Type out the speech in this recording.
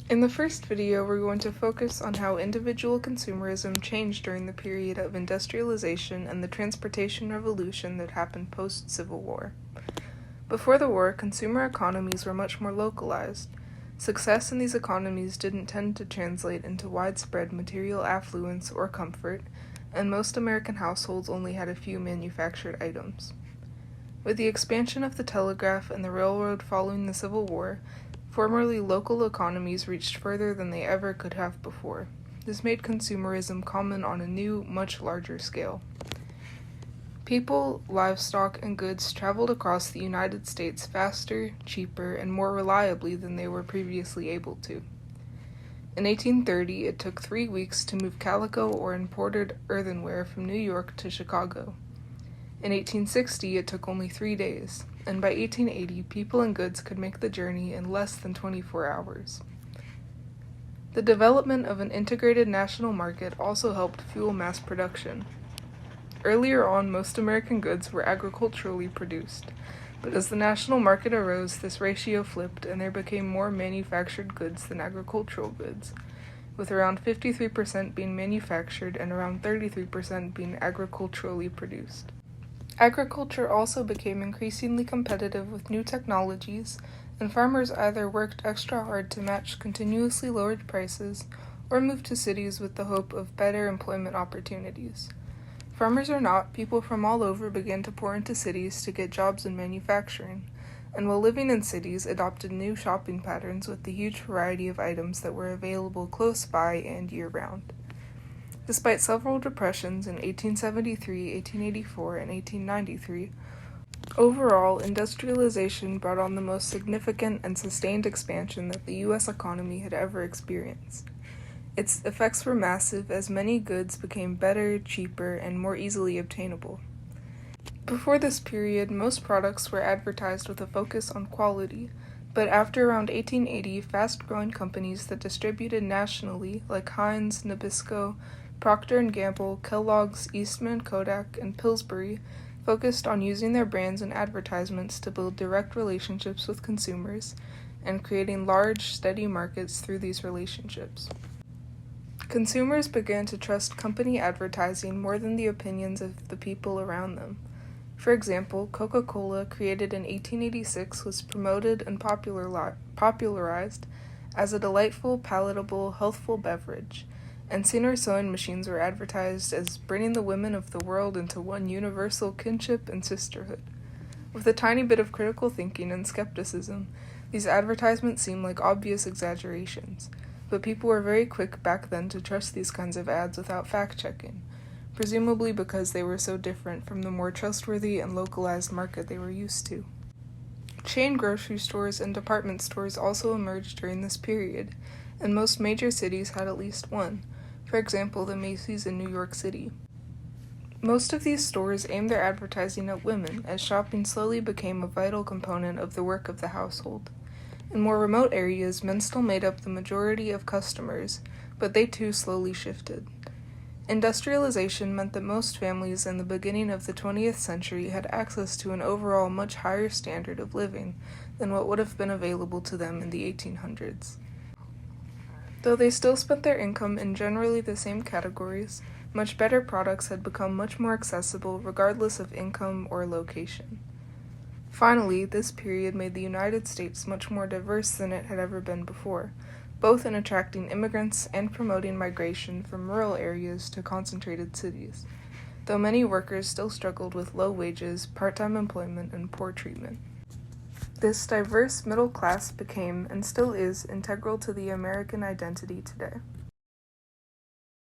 In the first video, we're going to focus on how individual consumerism changed during the period of industrialization and the transportation revolution that happened post-Civil War. Before the war, consumer economies were much more localized. Success in these economies didn't tend to translate into widespread material affluence or comfort, and most American households only had a few manufactured items. With the expansion of the telegraph and the railroad following the Civil War, formerly local economies reached further than they ever could have before. This made consumerism common on a new, much larger scale. People, livestock, and goods traveled across the United States faster, cheaper, and more reliably than they were previously able to. In 1830, it took 3 weeks to move calico or imported earthenware from New York to Chicago. In 1860, it took only 3 days, and by 1880, people and goods could make the journey in less than 24 hours. The development of an integrated national market also helped fuel mass production. Earlier on, most American goods were agriculturally produced, but as the national market arose, this ratio flipped and there became more manufactured goods than agricultural goods, with around 53% being manufactured and around 33% being agriculturally produced. Agriculture also became increasingly competitive with new technologies, and farmers either worked extra hard to match continuously lowered prices or moved to cities with the hope of better employment opportunities. Farmers or not, people from all over began to pour into cities to get jobs in manufacturing, and while living in cities, adopted new shopping patterns with the huge variety of items that were available close by and year-round. Despite several depressions in 1873, 1884, and 1893, overall, industrialization brought on the most significant and sustained expansion that the U.S. economy had ever experienced. Its effects were massive as many goods became better, cheaper, and more easily obtainable. Before this period, most products were advertised with a focus on quality, but after around 1880, fast-growing companies that distributed nationally, like Heinz, Nabisco, Procter & Gamble, Kellogg's, Eastman Kodak, and Pillsbury, focused on using their brands and advertisements to build direct relationships with consumers and creating large, steady markets through these relationships. Consumers began to trust company advertising more than the opinions of the people around them. For example, Coca-Cola, created in 1886, was promoted and popularized as a delightful, palatable, healthful beverage, and Singer sewing machines were advertised as bringing the women of the world into one universal kinship and sisterhood. With a tiny bit of critical thinking and skepticism, these advertisements seem like obvious exaggerations, but people were very quick back then to trust these kinds of ads without fact-checking, presumably because they were so different from the more trustworthy and localized market they were used to. Chain grocery stores and department stores also emerged during this period, and most major cities had at least one. For example, the Macy's in New York City. Most of these stores aimed their advertising at women, as shopping slowly became a vital component of the work of the household. In more remote areas, men still made up the majority of customers, but they too slowly shifted. Industrialization meant that most families in the beginning of the 20th century had access to an overall much higher standard of living than what would have been available to them in the 1800s. Though they still spent their income in generally the same categories, much better products had become much more accessible regardless of income or location. Finally, this period made the United States much more diverse than it had ever been before, both in attracting immigrants and promoting migration from rural areas to concentrated cities, though many workers still struggled with low wages, part-time employment, and poor treatment. This diverse middle class became, and still is, integral to the American identity today.